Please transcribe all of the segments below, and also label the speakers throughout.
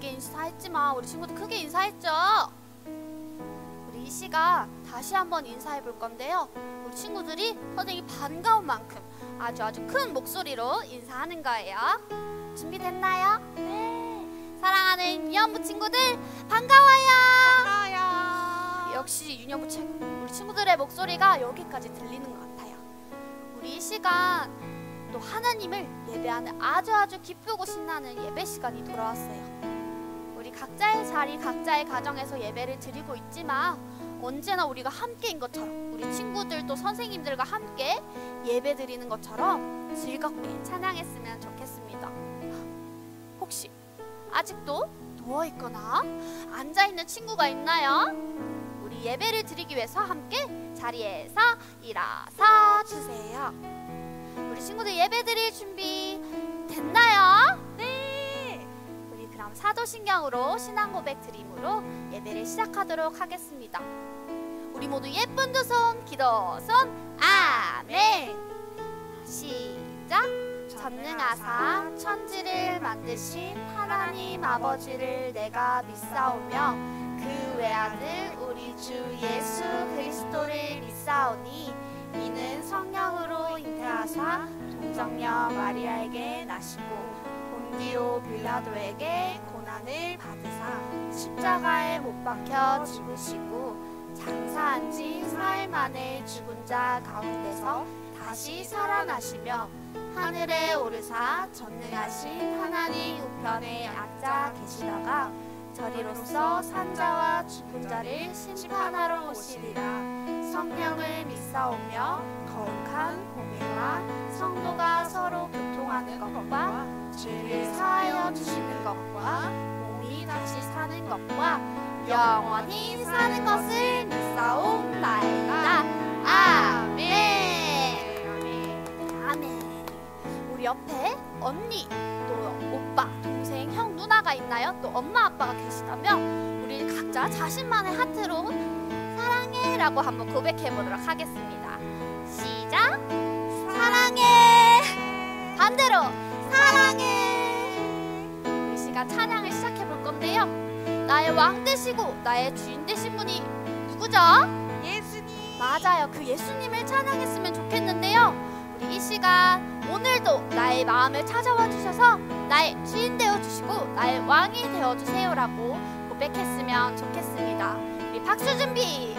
Speaker 1: 작게 인사했지만 우리 친구들 크게 인사했죠? 우리 이씨가 다시 한번 인사해 볼 건데요. 우리 친구들이 선생님이 반가운 만큼 아주 큰 목소리로 인사하는 거예요. 준비됐나요? 네. 사랑하는 유년부 친구들 반가워요.
Speaker 2: 반가워요.
Speaker 1: 역시 유년부 우리 친구들의 목소리가 여기까지 들리는 것 같아요. 우리 이 시간 또 하나님을 예배하는 아주 기쁘고 신나는 예배 시간이 돌아왔어요. 우리 각자의 자리, 각자의 가정에서 예배를 드리고 있지만 언제나 우리가 함께인 것처럼 우리 친구들도 선생님들과 함께 예배 드리는 것처럼 즐겁게 찬양했으면 좋겠습니다. 혹시 아직도 누워있거나 앉아있는 친구가 있나요? 우리 예배를 드리기 위해서 함께 자리에서 일어서 주세요. 우리 친구들 예배 드릴 준비 됐나요?
Speaker 2: 네.
Speaker 1: 우리 그럼 사도신경으로 신앙 고백 드림으로 예배를 시작하도록 하겠습니다. 우리 모두 예쁜 두 손, 기도 손, 아멘. 시작. 전능하사 천지를 만드신 하나님 아버지를 내가 믿사오며 그 외아들 우리 주 예수 그리스도를 믿사오니 이는 성령으로 잉태하사 동정녀 마리아에게 나시고 본디오 빌라도에게 고난을 받으사 십자가에 못 박혀 죽으시고 장사한 지 사흘 만에 죽은 자 가운데서 다시 살아나시며 하늘에 오르사 전능하신 하나님 우편에 앉아 계시다가 저리로서 산자와 죽은 자를 심판하러 오시리라. 성령을 믿사오며 거룩한 공예와 성도가 서로 교통하는 것과 죄를 사하여 주시는 것과 몸이 다시 사는 것과 영원히 사는 것을 믿사옵나이다. 아멘. 아멘. 우리 옆에 언니, 또 오빠, 동생, 형, 누나가 있나요? 또 엄마, 아빠가 계시다면 우리 각자 자신만의 하트로 사랑해 라고 한번 고백해 보도록 하겠습니다. 시작. 사랑해. 반대로 사랑해. 우리 시간 찬양을 시작해 볼 건데요. 나의 왕 되시고 나의 주인 되신 분이 누구죠?
Speaker 2: 예수님.
Speaker 1: 맞아요. 그 예수님을 찬양했으면 좋겠는데요. 우리 이 시간 오늘도 나의 마음을 찾아와 주셔서 나의 주인 되어주시고 나의 왕이 되어주세요라고 고백했으면 좋겠습니다. 우리 박수 준비.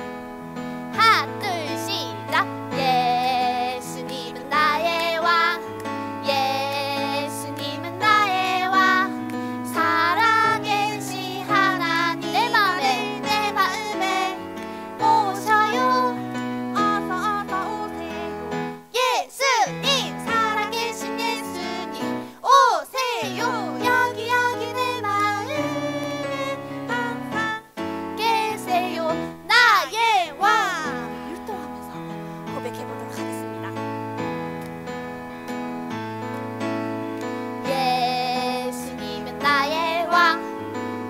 Speaker 1: 하나 둘 시작. 예수님은 나의 왕, 예수님은 나의 왕, 살아계신 하나님 내 마음에 오셔요.
Speaker 2: 어서 오세요.
Speaker 1: 예수님 살아계신 예수님 오세요. 여기 내 마음에
Speaker 2: 항상
Speaker 1: 계세요. 나의 왕. 율동하면서 고백해보도록 하겠습니다. 예수님은 나의 왕,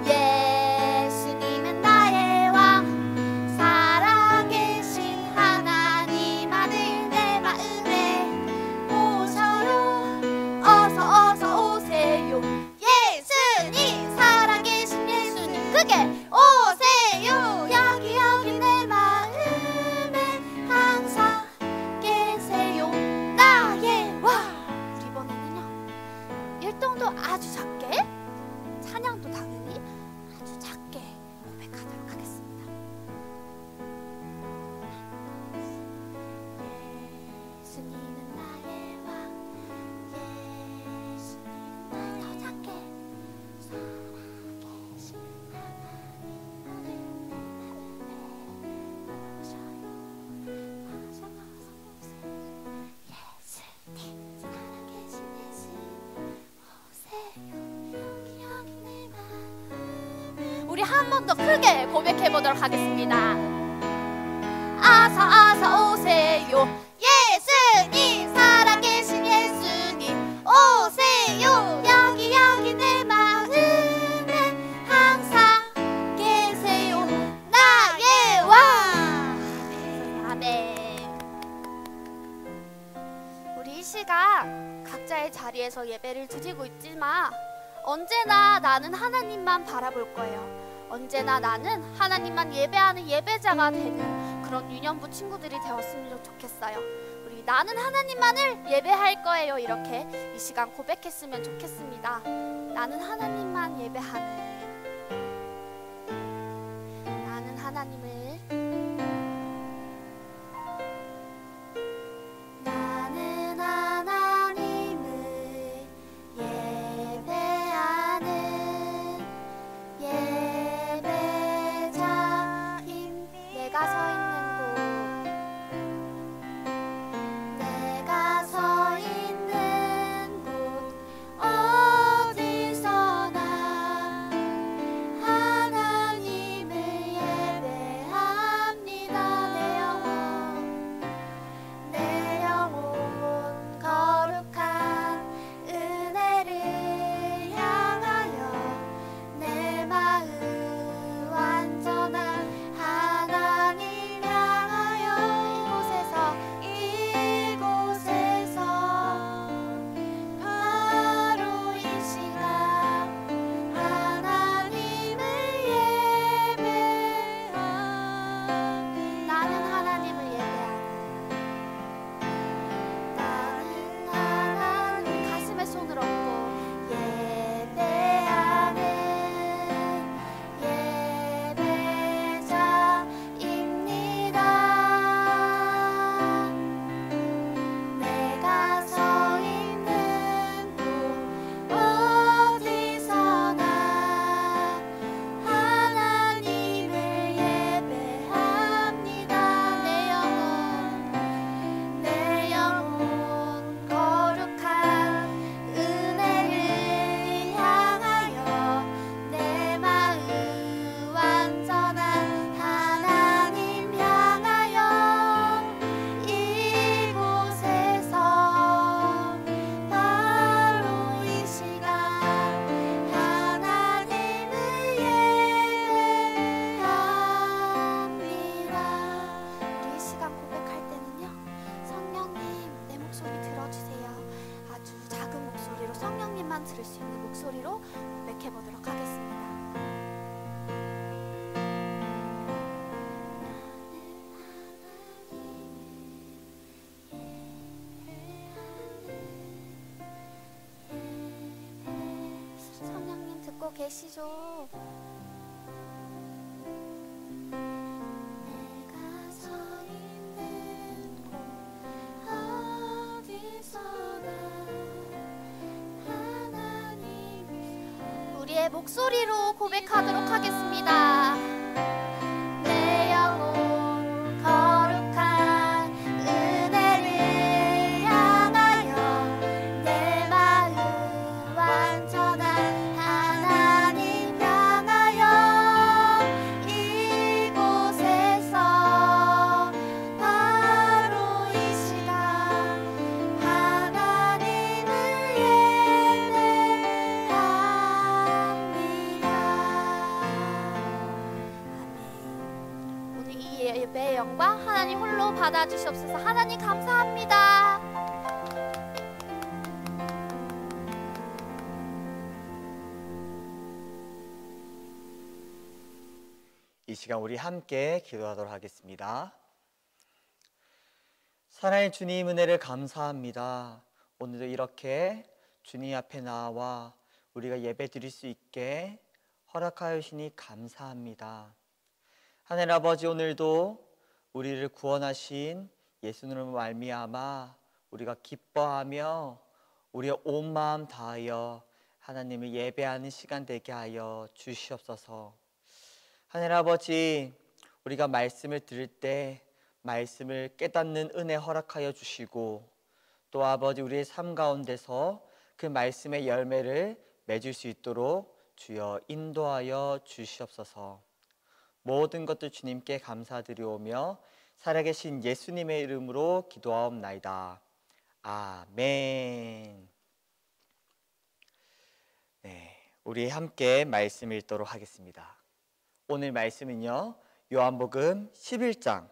Speaker 1: 예수님은 나의 왕, 살아계신 하나님 아들 내 마음에 오셔요. 어서 오세요. 예수님 살아계신 예수님 크게 오세요. 여기 내 마음에 항상 계세요. 나의 왕. 우리 이번에는요 율동도 아주 작게, 찬양도 당연히 아주 작게 고백하도록 하겠습니다. 예수님은 나의 왕, 예수님은 나의 더 작게. 살아계신 하나님 아들 내 마음에 오셔요. 어서 오세요. 예수님 살아계신 예수님 오세요. 여기 내 마음에. 우리 한 번 더 크게 고백해 보도록 하겠습니다. 어서 오세요. 예수님 살아계신 예수님 오세요. 여기 내 마음에 항상 계세요. 나의 왕. 아멘. 우리 이 시간 각자의 자리에서 예배를 드리고 있지만 언제나 나는 하나님만 바라볼 거예요. 언제나 나는 하나님만 예배하는 예배자가 되는 그런 유년부 친구들이 되었으면 좋겠어요. 우리 나는 하나님만을 예배할 거예요. 이렇게 이 시간 고백했으면 좋겠습니다. 나는 하나님만 예배하는, 나는 하나님을, 나는 하나님을 예배하는 예배자임. 내가 서 있는 들을 수 있는 목소리로 고백해 보도록 하겠습니다. 성령님 듣고 계시죠? 내가 서 있는 곳 어디서나 우리의 목소리로 고백하도록 하겠습니다. 내 영혼 거룩한 은혜를 향하여 내 마음 완전한 하나님 향하여 이곳에서 바로 이 시간 하나님을 예배의 영광 하나님 홀로 받아주시옵소서. 하나님 감사합니다.
Speaker 3: 이 시간 우리 함께 기도하도록 하겠습니다. 사랑의 주님, 은혜를 감사합니다. 오늘도 이렇게 주님 앞에 나와 우리가 예배 드릴 수 있게 허락하여 주시니 감사합니다. 하늘 아버지, 오늘도 우리를 구원하신 예수님으로 말미암아 우리가 기뻐하며 우리의 온 마음 다하여 하나님을 예배하는 시간 되게 하여 주시옵소서. 하늘 아버지, 우리가 말씀을 들을 때 말씀을 깨닫는 은혜 허락하여 주시고, 또 아버지 우리의 삶 가운데서 그 말씀의 열매를 맺을 수 있도록 주여 인도하여 주시옵소서. 모든 것들 주님께 감사드리오며 살아계신 예수님의 이름으로 기도하옵나이다. 아멘. 네, 우리 함께 말씀 읽도록 하겠습니다. 오늘 말씀은요, 요한복음 11장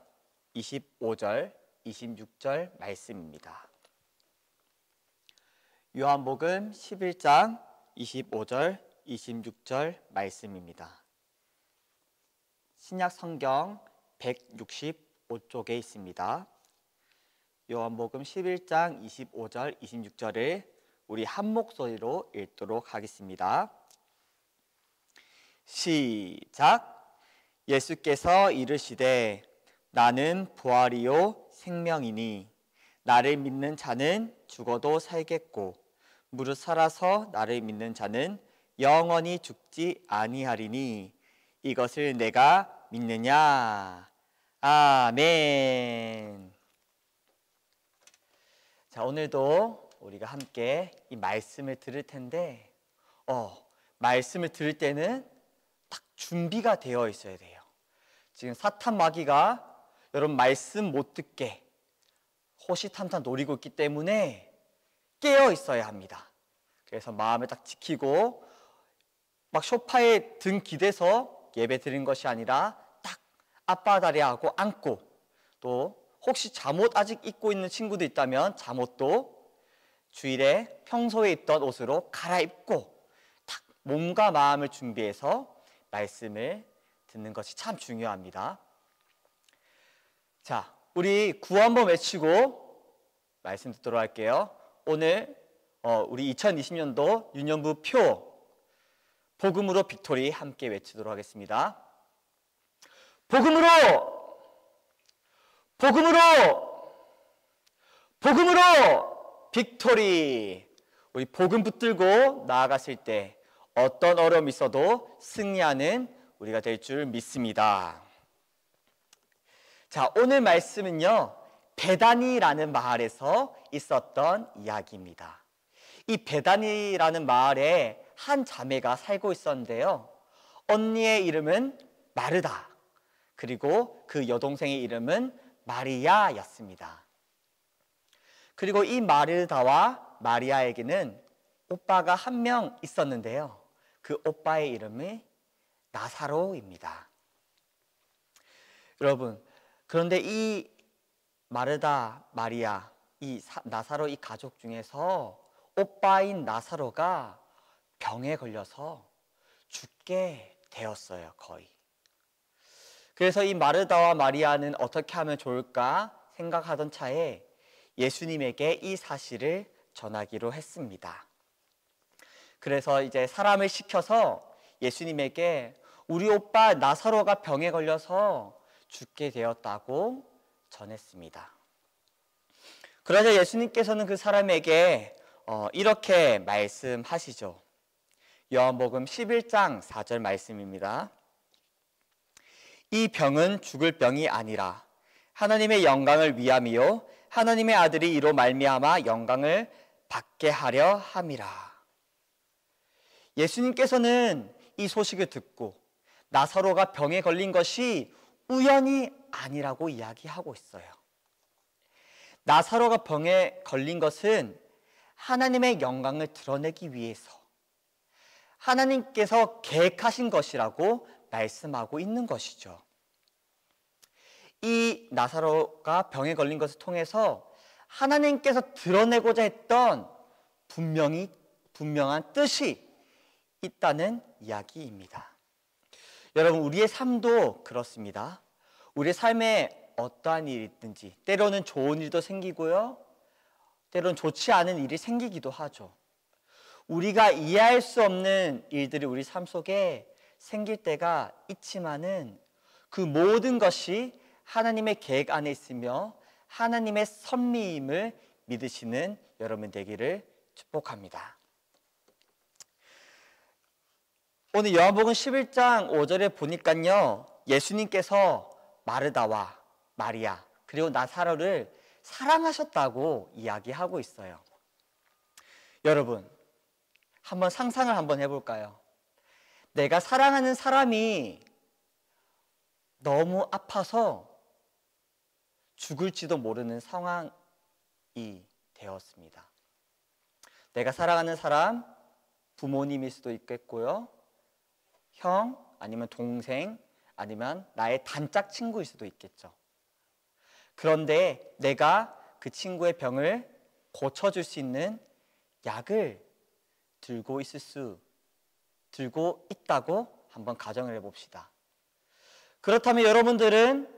Speaker 3: 25절, 26절 말씀입니다. 요한복음 11장 25절, 26절 말씀입니다. 신약 성경 165쪽에 있습니다. 요한복음 11장 25절, 26절을 우리 한 목소리로 읽도록 하겠습니다. 시작! 예수께서 이르시되 나는 부활이요 생명이니 나를 믿는 자는 죽어도 살겠고 무릇 살아서 나를 믿는 자는 영원히 죽지 아니하리니 이것을 내가 믿느냐? 아멘. 자, 오늘도 우리가 함께 이 말씀을 들을 텐데 말씀을 들을 때는 딱 준비가 되어 있어야 돼요. 지금 사탄 마귀가 여러분 말씀 못 듣게 호시탐탐 노리고 있기 때문에 깨어 있어야 합니다. 그래서 마음을 딱 지키고 막 소파에 등 기대서 예배 드리는 것이 아니라 딱 아빠 다리하고 앉고, 또 혹시 잠옷 아직 입고 있는 친구도 있다면 잠옷도 주일에 평소에 입던 옷으로 갈아입고 딱 몸과 마음을 준비해서 말씀을 듣는 것이 참 중요합니다. 자, 우리 구호 한번 외치고 말씀 듣도록 할게요. 오늘 우리 2020년도 유년부 표 복음으로 빅토리 함께 외치도록 하겠습니다. 복음으로! 복음으로! 복음으로! 빅토리! 우리 복음 붙들고 나아갔을 때 어떤 어려움이 있어도 승리하는 우리가 될 줄 믿습니다. 자, 오늘 말씀은요, 베다니라는 마을에서 있었던 이야기입니다. 이 베다니라는 마을에 한 자매가 살고 있었는데요, 언니의 이름은 마르다, 그리고 그 여동생의 이름은 마리아였습니다. 그리고 이 마르다와 마리아에게는 오빠가 한 명 있었는데요, 그 오빠의 이름이 나사로입니다. 여러분, 그런데 이 마르다, 마리아, 나사로 이 가족 중에서 오빠인 나사로가 병에 걸려서 죽게 되었어요, 거의. 그래서 이 마르다와 마리아는 어떻게 하면 좋을까 생각하던 차에 예수님에게 이 사실을 전하기로 했습니다. 그래서 이제 사람을 시켜서 예수님에게 우리 오빠 나사로가 병에 걸려서 죽게 되었다고 전했습니다. 그러자 예수님께서는 그 사람에게 이렇게 말씀하시죠. 요한복음 11장 4절 말씀입니다. 이 병은 죽을 병이 아니라 하나님의 영광을 위함이요 하나님의 아들이 이로 말미암아 영광을 받게 하려 함이라. 예수님께서는 이 소식을 듣고 나사로가 병에 걸린 것이 우연이 아니라고 이야기하고 있어요. 나사로가 병에 걸린 것은 하나님의 영광을 드러내기 위해서 하나님께서 계획하신 것이라고 말씀하고 있는 것이죠. 이 나사로가 병에 걸린 것을 통해서 하나님께서 드러내고자 했던 분명한 뜻이 있다는 이야기입니다. 여러분, 우리의 삶도 그렇습니다. 우리의 삶에 어떠한 일이 있든지 때로는 좋은 일도 생기고요, 때로는 좋지 않은 일이 생기기도 하죠. 우리가 이해할 수 없는 일들이 우리 삶 속에 생길 때가 있지만은 그 모든 것이 하나님의 계획 안에 있으며 하나님의 섭리임을 믿으시는 여러분 되기를 축복합니다. 오늘 요한복음 11장 5절에 보니까요, 예수님께서 마르다와 마리아 그리고 나사로를 사랑하셨다고 이야기하고 있어요. 여러분, 한번 상상을 한번 해볼까요? 내가 사랑하는 사람이 너무 아파서 죽을지도 모르는 상황이 되었습니다. 내가 사랑하는 사람, 부모님일 수도 있겠고요, 형 아니면 동생 아니면 나의 단짝 친구일 수도 있겠죠. 그런데 내가 그 친구의 병을 고쳐줄 수 있는 약을 들고 있다고 한번 가정을 해봅시다. 그렇다면 여러분들은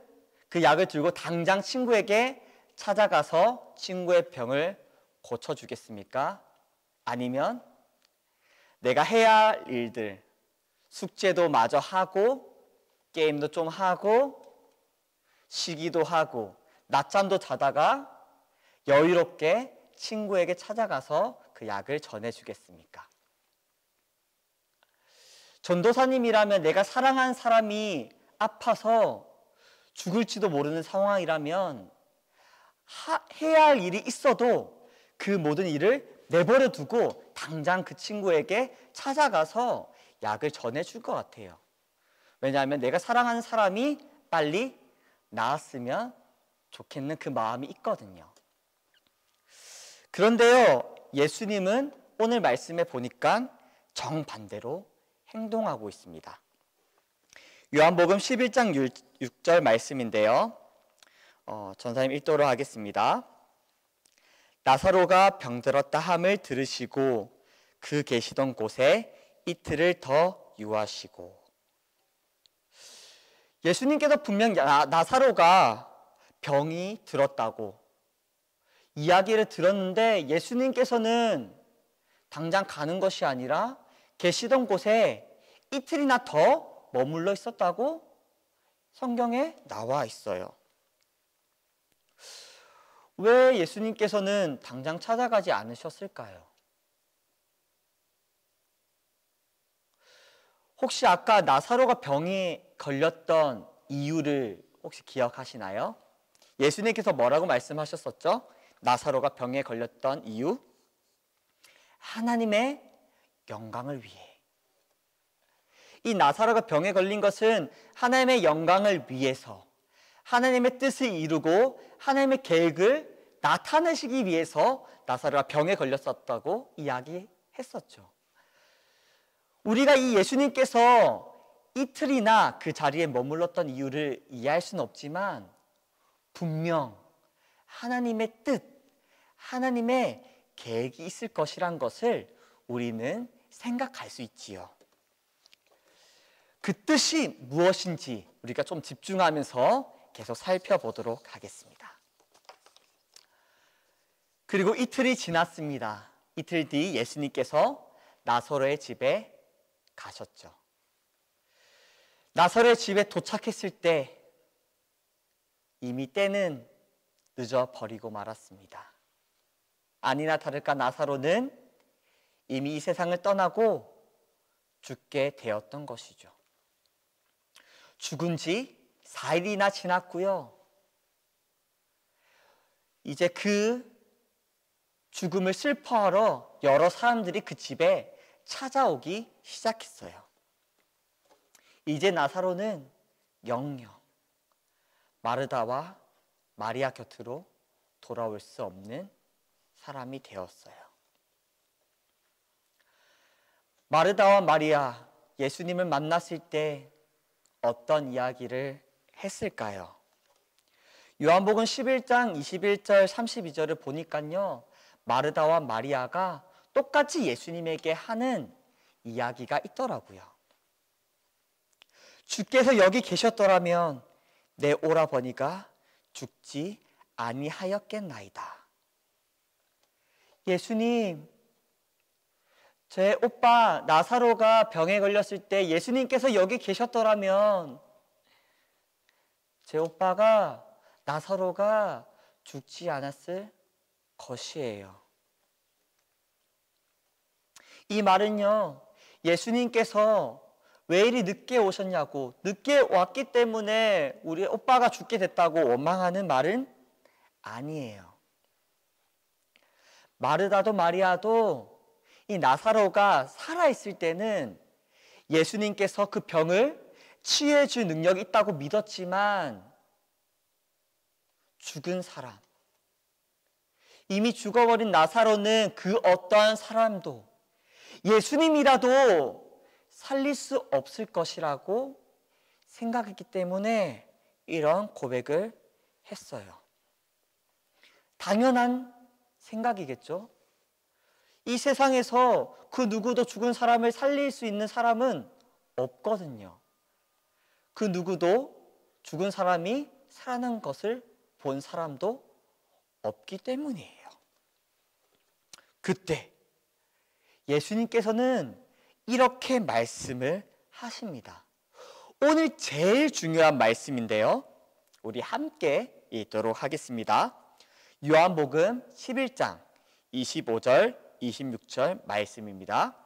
Speaker 3: 그 약을 들고 당장 친구에게 찾아가서 친구의 병을 고쳐주겠습니까? 아니면 내가 해야 할 일들, 숙제도 마저 하고 게임도 좀 하고 쉬기도 하고 낮잠도 자다가 여유롭게 친구에게 찾아가서 그 약을 전해주겠습니까? 전도사님이라면 내가 사랑하는 사람이 아파서 죽을지도 모르는 상황이라면 해야 할 일이 있어도 그 모든 일을 내버려 두고 당장 그 친구에게 찾아가서 약을 전해줄 것 같아요. 왜냐하면 내가 사랑하는 사람이 빨리 나았으면 좋겠는 그 마음이 있거든요. 그런데요, 예수님은 오늘 말씀에 보니까 정반대로 행동하고 있습니다. 요한복음 11장 6절 말씀인데요. 전사님 읽도록 하겠습니다. 나사로가 병들었다 함을 들으시고 그 계시던 곳에 이틀을 더 유하시고. 예수님께서 분명 나사로가 병이 들었다고 이야기를 들었는데 예수님께서는 당장 가는 것이 아니라 계시던 곳에 이틀이나 더 머물러 있었다고 성경에 나와 있어요. 왜 예수님께서는 당장 찾아가지 않으셨을까요? 혹시 아까 나사로가 병에 걸렸던 이유를 혹시 기억하시나요? 예수님께서 뭐라고 말씀하셨었죠? 나사로가 병에 걸렸던 이유? 하나님의 영광을 위해. 이 나사로가 병에 걸린 것은 하나님의 영광을 위해서, 하나님의 뜻을 이루고 하나님의 계획을 나타내시기 위해서 나사로가 병에 걸렸었다고 이야기했었죠. 우리가 이 예수님께서 이틀이나 그 자리에 머물렀던 이유를 이해할 수는 없지만 분명 하나님의 뜻, 하나님의 계획이 있을 것이란 것을 우리는 생각할 수 있지요. 그 뜻이 무엇인지 우리가 좀 집중하면서 계속 살펴보도록 하겠습니다. 그리고 이틀이 지났습니다. 이틀 뒤 예수님께서 나사로의 집에 가셨죠. 나사로의 집에 도착했을 때 이미 때는 늦어버리고 말았습니다. 아니나 다를까 나사로는 이미 이 세상을 떠나고 죽게 되었던 것이죠. 죽은 지 4일이나 지났고요. 이제 그 죽음을 슬퍼하러 여러 사람들이 그 집에 찾아오기 시작했어요. 이제 나사로는 영영 마르다와 마리아 곁으로 돌아올 수 없는 사람이 되었어요. 마르다와 마리아, 예수님을 만났을 때 어떤 이야기를 했을까요? 요한복음 11장 21절 32절을 보니까요, 마르다와 마리아가 똑같이 예수님에게 하는 이야기가 있더라고요. 주께서 여기 계셨더라면 내 오라버니가 죽지 아니하였겠나이다. 예수님, 제 오빠 나사로가 병에 걸렸을 때 예수님께서 여기 계셨더라면 제 오빠가 나사로가 죽지 않았을 것이에요. 이 말은요, 예수님께서 왜 이리 늦게 오셨냐고, 늦게 왔기 때문에 우리 오빠가 죽게 됐다고 원망하는 말은 아니에요. 마르다도 마리아도 이 나사로가 살아있을 때는 예수님께서 그 병을 치유해줄 능력이 있다고 믿었지만 죽은 사람, 이미 죽어버린 나사로는 그 어떠한 사람도 예수님이라도 살릴 수 없을 것이라고 생각했기 때문에 이런 고백을 했어요. 당연한 생각이겠죠. 이 세상에서 그 누구도 죽은 사람을 살릴 수 있는 사람은 없거든요. 그 누구도 죽은 사람이 살아난 것을 본 사람도 없기 때문이에요. 그때 예수님께서는 이렇게 말씀을 하십니다. 오늘 제일 중요한 말씀인데요. 우리 함께 읽도록 하겠습니다. 요한복음 11장 25절 26절 말씀입니다.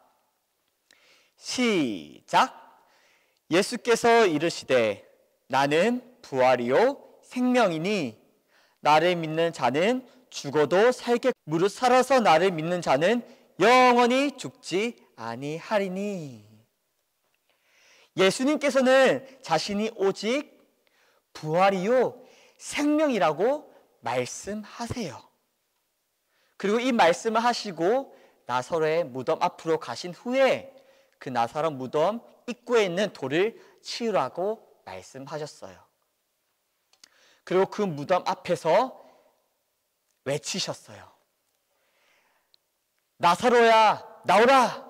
Speaker 3: 시작. 예수께서 이르시되 나는 부활이요 생명이니 나를 믿는 자는 죽어도 살게 무릇 살아서 나를 믿는 자는 영원히 죽지 아니하리니. 예수님께서는 자신이 오직 부활이요 생명이라고 말씀하세요. 그리고 이 말씀을 하시고 나사로의 무덤 앞으로 가신 후에 그 나사로 무덤 입구에 있는 돌을 치우라고 말씀하셨어요. 그리고 그 무덤 앞에서 외치셨어요. 나사로야, 나오라!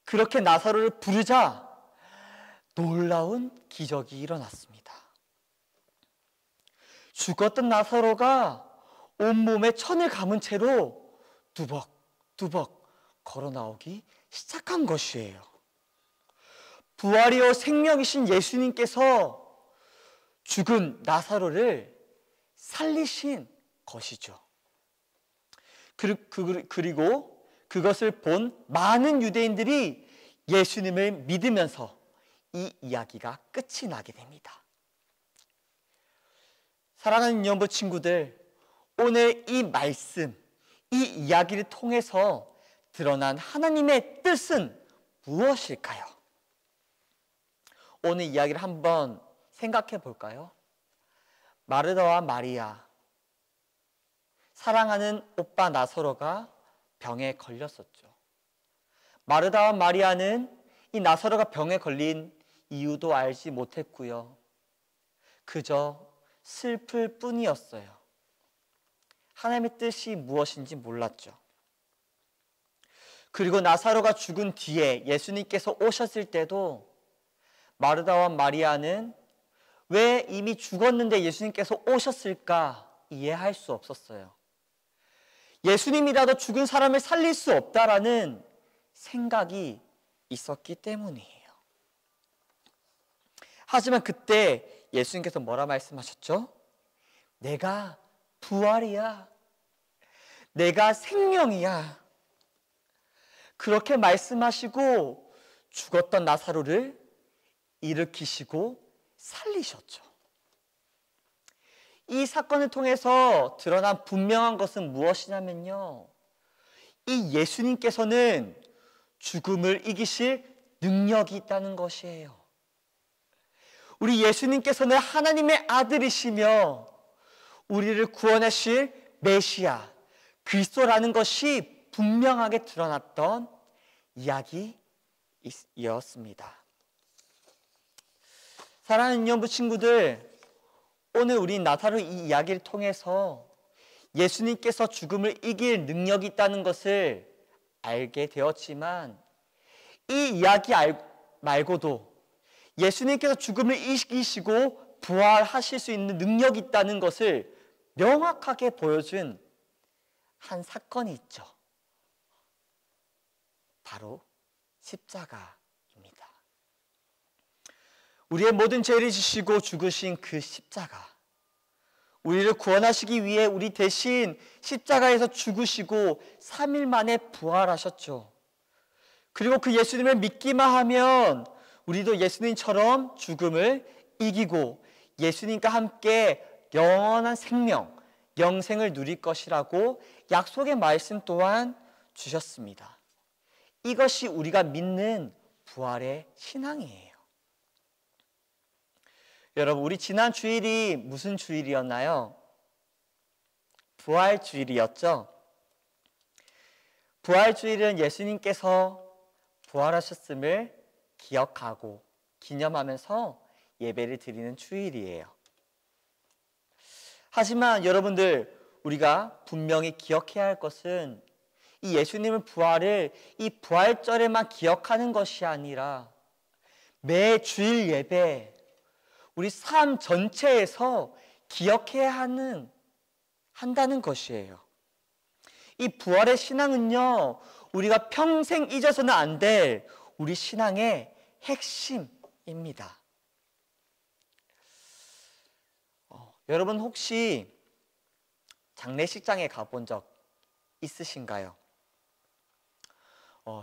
Speaker 3: 그렇게 나사로를 부르자 놀라운 기적이 일어났습니다. 죽었던 나사로가 온몸에 천을 감은 채로 두벅두벅 걸어 나오기 시작한 것이에요. 부활이요 생명이신 예수님께서 죽은 나사로를 살리신 것이죠. 그리고 그것을 본 많은 유대인들이 예수님을 믿으면서 이 이야기가 끝이 나게 됩니다. 사랑하는 연부 친구들, 오늘 이 말씀, 이 이야기를 통해서 드러난 하나님의 뜻은 무엇일까요? 오늘 이야기를 한번 생각해 볼까요? 마르다와 마리아, 사랑하는 오빠 나사로가 병에 걸렸었죠. 마르다와 마리아는 이 나사로가 병에 걸린 이유도 알지 못했고요. 그저 슬플 뿐이었어요. 하나님의 뜻이 무엇인지 몰랐죠. 그리고 나사로가 죽은 뒤에 예수님께서 오셨을 때도 마르다와 마리아는 왜 이미 죽었는데 예수님께서 오셨을까 이해할 수 없었어요. 예수님이라도 죽은 사람을 살릴 수 없다라는 생각이 있었기 때문이에요. 하지만 그때 예수님께서 뭐라 말씀하셨죠? 내가 부활이야. 내가 생명이야. 그렇게 말씀하시고 죽었던 나사로를 일으키시고 살리셨죠. 이 사건을 통해서 드러난 분명한 것은 무엇이냐면요, 이 예수님께서는 죽음을 이기실 능력이 있다는 것이에요. 우리 예수님께서는 하나님의 아들이시며 우리를 구원하실 메시아 그리스도라는 것이 분명하게 드러났던 이야기였습니다. 사랑하는 연부 친구들, 오늘 우리 나사로 이 이야기를 통해서 예수님께서 죽음을 이길 능력이 있다는 것을 알게 되었지만, 이 이야기 말고도 예수님께서 죽음을 이기시고 부활하실 수 있는 능력이 있다는 것을 명확하게 보여준 한 사건이 있죠. 바로 십자가입니다. 우리의 모든 죄를 지시고 죽으신 그 십자가, 우리를 구원하시기 위해 우리 대신 십자가에서 죽으시고 3일 만에 부활하셨죠. 그리고 그 예수님을 믿기만 하면 우리도 예수님처럼 죽음을 이기고 예수님과 함께 영원한 생명, 영생을 누릴 것이라고 약속의 말씀 또한 주셨습니다. 이것이 우리가 믿는 부활의 신앙이에요. 여러분, 우리 지난 주일이 무슨 주일이었나요? 부활주일이었죠? 부활주일은 예수님께서 부활하셨음을 기억하고 기념하면서 예배를 드리는 주일이에요. 하지만 여러분들, 우리가 분명히 기억해야 할 것은 이 예수님의 부활을 이 부활절에만 기억하는 것이 아니라 매 주일 예배, 우리 삶 전체에서 기억해야 한다는 것이에요. 이 부활의 신앙은요, 우리가 평생 잊어서는 안 될 우리 신앙의 핵심입니다. 여러분 혹시 장례식장에 가본 적 있으신가요?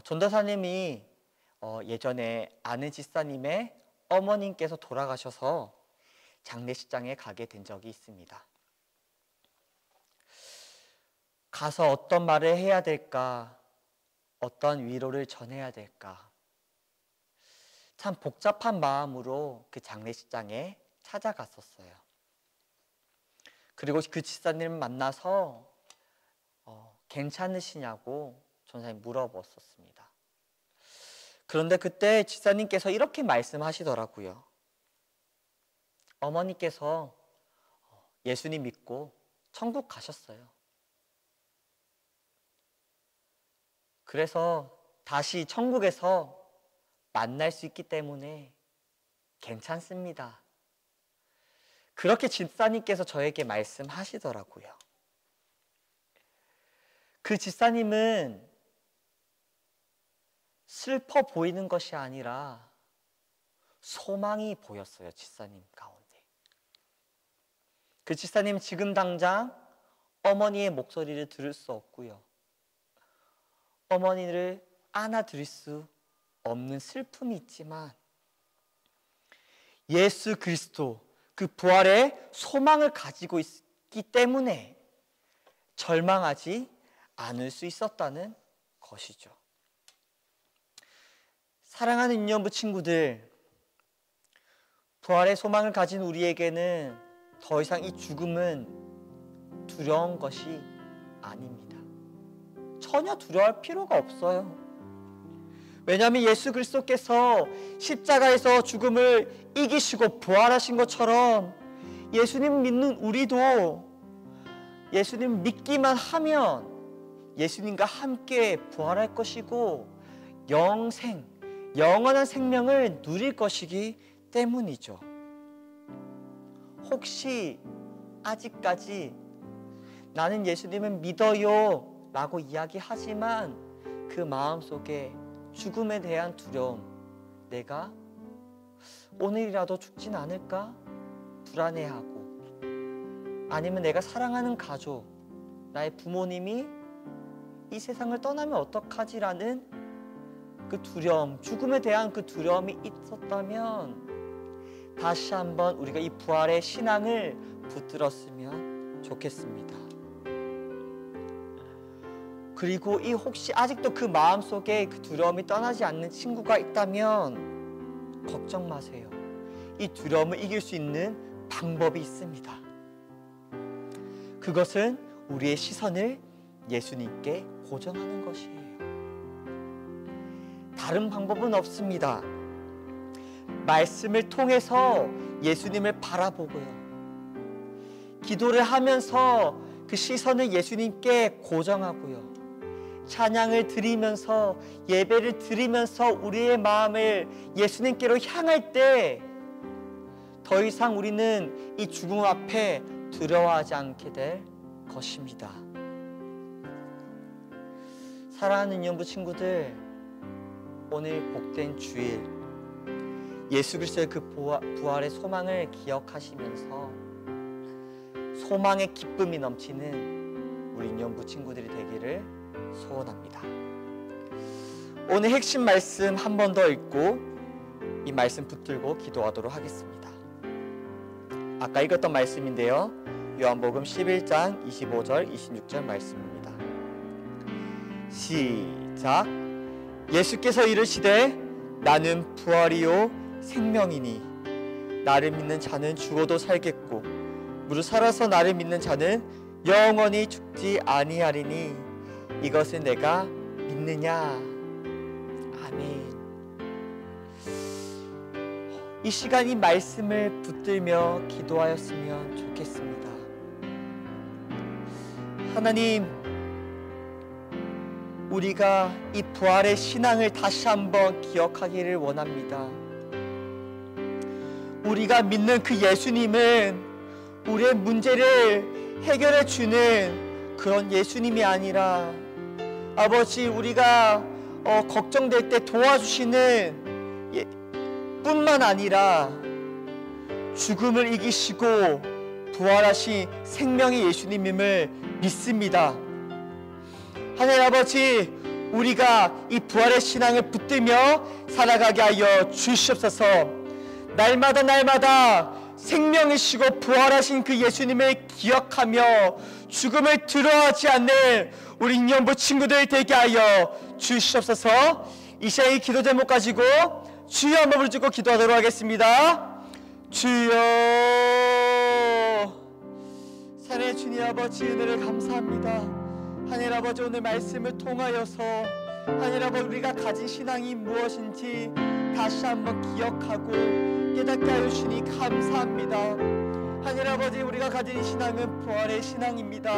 Speaker 3: 전도사님이 예전에 아는 집사님의 어머님께서 돌아가셔서 장례식장에 가게 된 적이 있습니다. 가서 어떤 말을 해야 될까? 어떤 위로를 전해야 될까? 참 복잡한 마음으로 그 장례식장에 찾아갔었어요. 그리고 그 집사님을 만나서 괜찮으시냐고 전사님 물어봤었습니다. 그런데 그때 집사님께서 이렇게 말씀하시더라고요. 어머니께서 예수님 믿고 천국 가셨어요. 그래서 다시 천국에서 만날 수 있기 때문에 괜찮습니다. 그렇게 집사님께서 저에게 말씀하시더라고요. 그 집사님은 슬퍼 보이는 것이 아니라 소망이 보였어요. 집사님 가운데. 그 집사님은 지금 당장 어머니의 목소리를 들을 수 없고요. 어머니를 안아드릴 수 없는 슬픔이 있지만 예수 그리스도 그 부활의 소망을 가지고 있기 때문에 절망하지 않을 수 있었다는 것이죠. 사랑하는 유년부 친구들, 부활의 소망을 가진 우리에게는 더 이상 이 죽음은 두려운 것이 아닙니다. 전혀 두려워할 필요가 없어요. 왜냐하면 예수 그리스도께서 십자가에서 죽음을 이기시고 부활하신 것처럼 예수님 믿는 우리도 예수님 믿기만 하면 예수님과 함께 부활할 것이고 영원한 생명을 누릴 것이기 때문이죠. 혹시 아직까지 나는 예수님을 믿어요 라고 이야기하지만 그 마음속에 죽음에 대한 두려움, 내가 오늘이라도 죽진 않을까? 불안해하고, 아니면 내가 사랑하는 가족, 나의 부모님이 이 세상을 떠나면 어떡하지라는 그 두려움, 죽음에 대한 그 두려움이 있었다면 다시 한번 우리가 이 부활의 신앙을 붙들었으면 좋겠습니다. 그리고 이 혹시 아직도 그 마음속에 그 두려움이 떠나지 않는 친구가 있다면 걱정 마세요. 이 두려움을 이길 수 있는 방법이 있습니다. 그것은 우리의 시선을 예수님께 고정하는 것이에요. 다른 방법은 없습니다. 말씀을 통해서 예수님을 바라보고요. 기도를 하면서 그 시선을 예수님께 고정하고요. 찬양을 드리면서 예배를 드리면서 우리의 마음을 예수님께로 향할 때 더 이상 우리는 이 죽음 앞에 두려워하지 않게 될 것입니다. 사랑하는 유년부 친구들, 오늘 복된 주일 예수 그리스도의 그 부활의 소망을 기억하시면서 소망의 기쁨이 넘치는 우리 유년부 친구들이 되기를 소원합니다. 오늘 핵심 말씀 한 번 더 읽고 이 말씀 붙들고 기도하도록 하겠습니다. 아까 읽었던 말씀인데요, 요한복음 11장 25절 26절 말씀입니다. 시작. 예수께서 이르시되 나는 부활이요 생명이니 나를 믿는 자는 죽어도 살겠고 무릇 살아서 나를 믿는 자는 영원히 죽지 아니하리니 이것을 내가 믿느냐. 아멘. 이 시간 이 말씀을 붙들며 기도하였으면 좋겠습니다. 하나님, 우리가 이 부활의 신앙을 다시 한번 기억하기를 원합니다. 우리가 믿는 그 예수님은 우리의 문제를 해결해 주는 그런 예수님이 아니라 아버지, 우리가 걱정될 때 도와주시는 뿐만 아니라 죽음을 이기시고 부활하신 생명의 예수님임을 믿습니다. 하나님 아버지, 우리가 이 부활의 신앙을 붙들며 살아가게 하여 주시옵소서. 날마다 생명이시고 부활하신 그 예수님을 기억하며 죽음을 두려워하지 않는 우리 인연부 친구들 되게 하여 주시옵소서. 이 시간 이 기도 제목 가지고 주여 한번 부르짖고 기도하도록 하겠습니다. 주여. 사랑의 주님 아버지, 은혜를 감사합니다. 하나님 아버지, 오늘 말씀을 통하여서 하나님 아버지, 우리가 가진 신앙이 무엇인지 다시 한번 기억하고 깨닫게 하여 주시니 감사합니다. 하나님 아버지, 우리가 가진 신앙은 부활의 신앙입니다.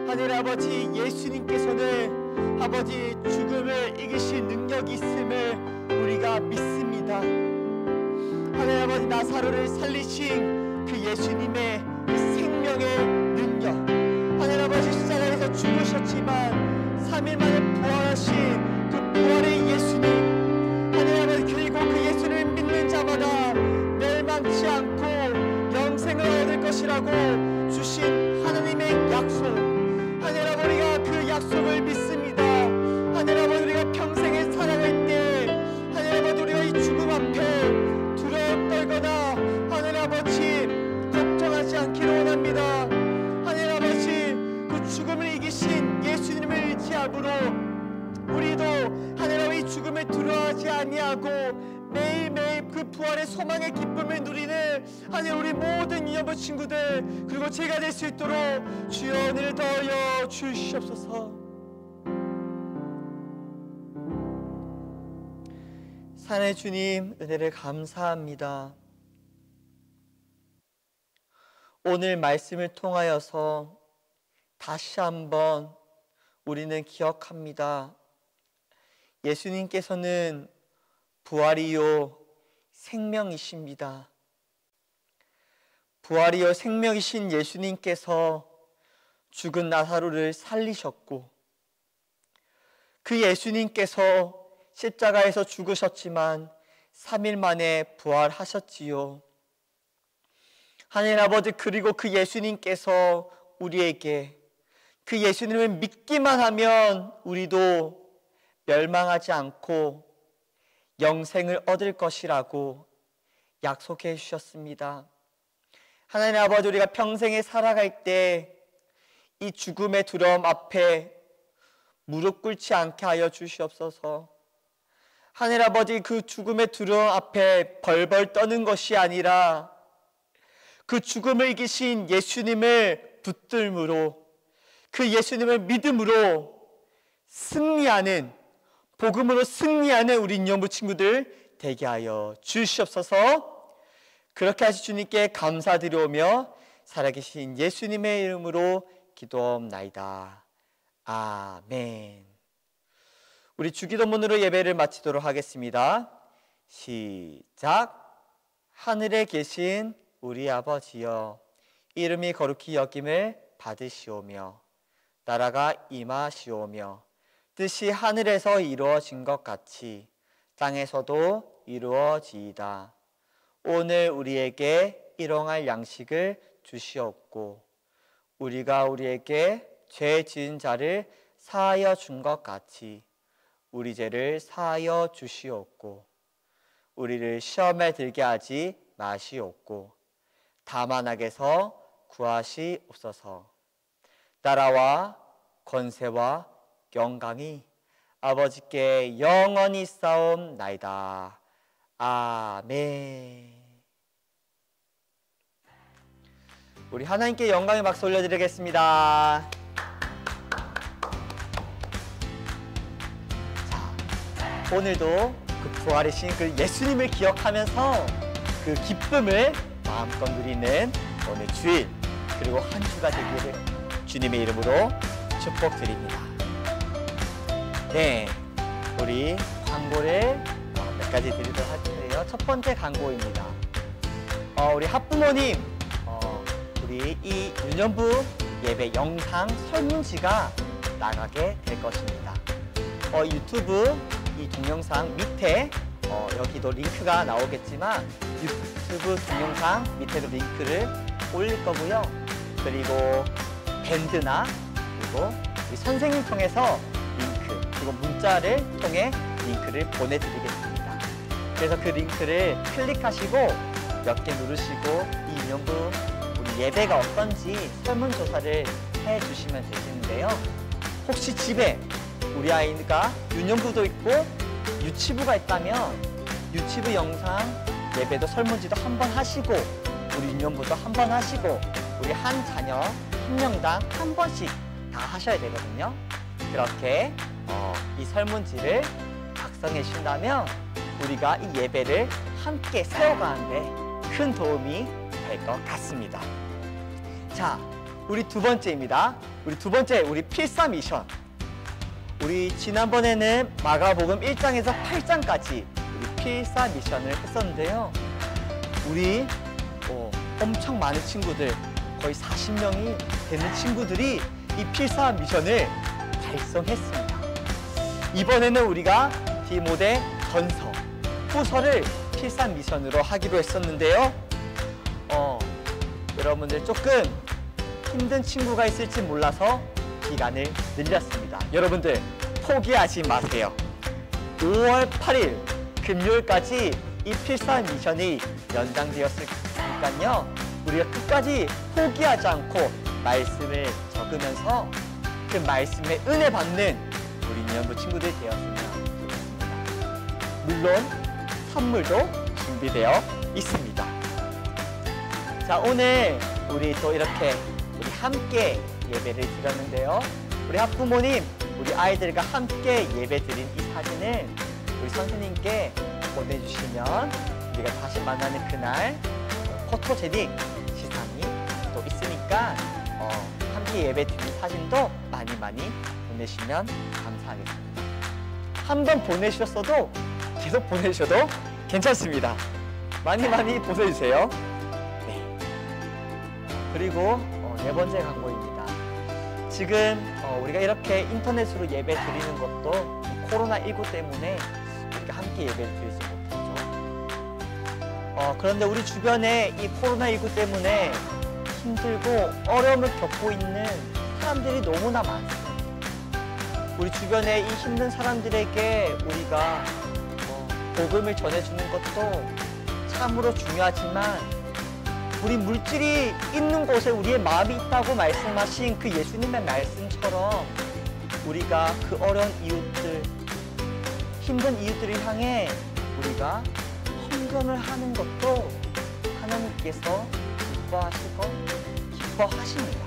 Speaker 3: 하나님 아버지, 예수님께서는 아버지 죽음을 이기실 능력이 있음을 우리가 믿습니다. 하나님 아버지, 나사로를 살리신 그 예수님의 그 생명의 능력, 하나님 아버지, 십자가에서 죽으셨지만 3일 만에 부활하신 그 부활의 예수님, 하나님 아버지, 그리고 그 예수님을 믿는 자마다 멸망치 않고 영생을 얻을 것이라고 주신 하나님의 약속, 하나님 아버지, 우리가 그 약속을 믿습니다. 하나님 아버지, 우리가 평생에 살아갈 때 하나님 아버지, 우리가 이 죽음 앞에 두려움 떨거나 하나님 아버지 걱정하지 않기를 원합니다. 하나님 아버지, 그 죽음을 이기신 예수님을 의지함으로 우리도 하나님 아버지 이 죽음을 두려워하지 아니하고 매일매일 그 부활의 소망의 기쁨을 누리는 하나님 우리 모든 이여부 친구들, 그리고 제가 될 수 있도록 주여 은혜를 더하여 주시옵소서. 사랑의 주님, 은혜를 감사합니다. 오늘 말씀을 통하여서 다시 한번 우리는 기억합니다. 예수님께서는 부활이요 생명이십니다. 부활이요 생명이신 예수님께서 죽은 나사로를 살리셨고, 그 예수님께서 십자가에서 죽으셨지만 3일 만에 부활하셨지요. 하나님 아버지, 그리고 그 예수님께서 우리에게 그 예수님을 믿기만 하면 우리도 멸망하지 않고 영생을 얻을 것이라고 약속해 주셨습니다. 하나님 아버지, 우리가 평생에 살아갈 때 이 죽음의 두려움 앞에 무릎 꿇지 않게 하여 주시옵소서. 하나님 아버지, 그 죽음의 두려움 앞에 벌벌 떠는 것이 아니라 그 죽음을 이기신 예수님을 붙들므로, 그 예수님을 믿음으로 승리하는, 복음으로 승리하는 우리 인연부 친구들 되게 하여 주시옵소서. 그렇게 하신 주님께 감사드리오며 살아계신 예수님의 이름으로 기도옵나이다. 아멘. 우리 주기도문으로 예배를 마치도록 하겠습니다. 시작. 하늘에 계신 우리 아버지여, 이름이 거룩히 여김을 받으시오며 나라가 임하시오며 뜻이 하늘에서 이루어진 것 같이 땅에서도 이루어지이다. 오늘 우리에게 일용할 양식을 주시옵고 우리가 우리에게 죄 지은 자를 사하여 준 것 같이 우리 죄를 사하여 주시옵고 우리를 시험에 들게 하지 마시옵고 다만 악에서 구하시옵소서. 나라와 권세와 영광이 아버지께 영원히 싸움나이다. 아멘. 우리 하나님께 영광의 박수 올려드리겠습니다. 자, 오늘도 그 부활이신 그 예수님을 기억하면서 그 기쁨을 마음껏 누리는 오늘 주일, 그리고 한 주가 되기를 주님의 이름으로 축복드립니다. 네, 우리 광고를 몇 가지 드리도록 할 텐데요. 첫 번째 광고입니다. 우리 학부모님, 우리 이 유년부 예배 영상 설문지가 나가게 될 것입니다. 유튜브 이 동영상 밑에 여기도 링크가 나오겠지만 유튜브 동영상 밑에도 링크를 올릴 거고요. 그리고 밴드나 그리고 우리 선생님 통해서 링크 그리고 문자를 통해 링크를 보내드리겠습니다. 그래서 그 링크를 클릭하시고 몇 개 누르시고 이 유년부 우리 예배가 어떤지 설문조사를 해주시면 되시는데요. 혹시 집에 우리 아이가 유년부도 있고 유치부가 있다면 유치부 영상 예배도 설문지도 한번 하시고 우리 유년부도 한번 하시고 우리 한 자녀 한 명당 한 번씩 다 하셔야 되거든요. 그렇게 이 설문지를 작성해 주신다면 우리가 이 예배를 함께 세워가는데 큰 도움이 될 것 같습니다. 자, 우리 두 번째입니다. 우리 두 번째 우리 필사 미션. 우리 지난번에는 마가복음 1장에서 8장까지 우리 필사 미션을 했었는데요. 우리 엄청 많은 친구들, 거의 40명이 되는 친구들이 이 필사 미션을 달성했습니다. 이번에는 우리가 디모데 전서, 후서를 필사 미션으로 하기로 했었는데요. 여러분들 조금 힘든 친구가 있을지 몰라서 기간을 늘렸습니다. 여러분들 포기하지 마세요. 5월 8일 금요일까지 이 필사 미션이 연장되었으니까요. 우리가 끝까지 포기하지 않고 말씀을 적으면서 그 말씀에 은혜 받는 우리 유년부 친구들이 되었으면 좋겠습니다. 물론 선물도 준비되어 있습니다. 자, 오늘 우리 또 이렇게 우리 함께 예배를 드렸는데요. 우리 학부모님, 우리 아이들과 함께 예배 드린 이 사진을 우리 선생님께 보내주시면 우리가 다시 만나는 그날 포토제닉 시상이 또 있으니까 함께 예배 드린 사진도 많이 보내시면 감사하겠습니다. 한 번 보내주셨어도 계속 보내주셔도 괜찮습니다. 많이 보내주세요. 네. 그리고 네 번째 광고입니다. 지금 우리가 이렇게 인터넷으로 예배 드리는 것도 코로나19 때문에 우리가 함께 예배를 드리지 못했죠. 그런데 우리 주변에 이 코로나19 때문에 힘들고 어려움을 겪고 있는 사람들이 너무나 많습니다. 우리 주변에 이 힘든 사람들에게 우리가 복음을 전해주는 것도 참으로 중요하지만 우리 물질이 있는 곳에 우리의 마음이 있다고 말씀하신 그 예수님의 말씀처럼 우리가 그 어려운 이웃들, 힘든 이웃들을 향해 우리가 헌금을 하는 것도 하나님께서 기뻐하십니다.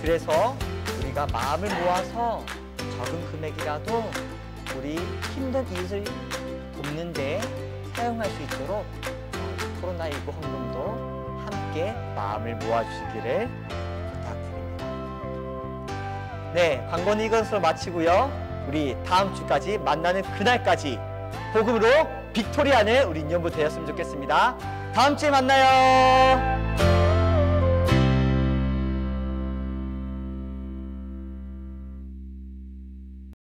Speaker 3: 그래서 우리가 마음을 모아서 적은 금액이라도 우리 힘든 이웃을 돕는 데 사용할 수 있도록 코로나19 헌금도 함께 마음을 모아주시기를 부탁드립니다. 네, 광고는 이것으로 마치고요. 우리 다음 주까지 만나는 그날까지 복음으로 빅토리하는 우리 인연부 되었으면 좋겠습니다. 다음 주에 만나요.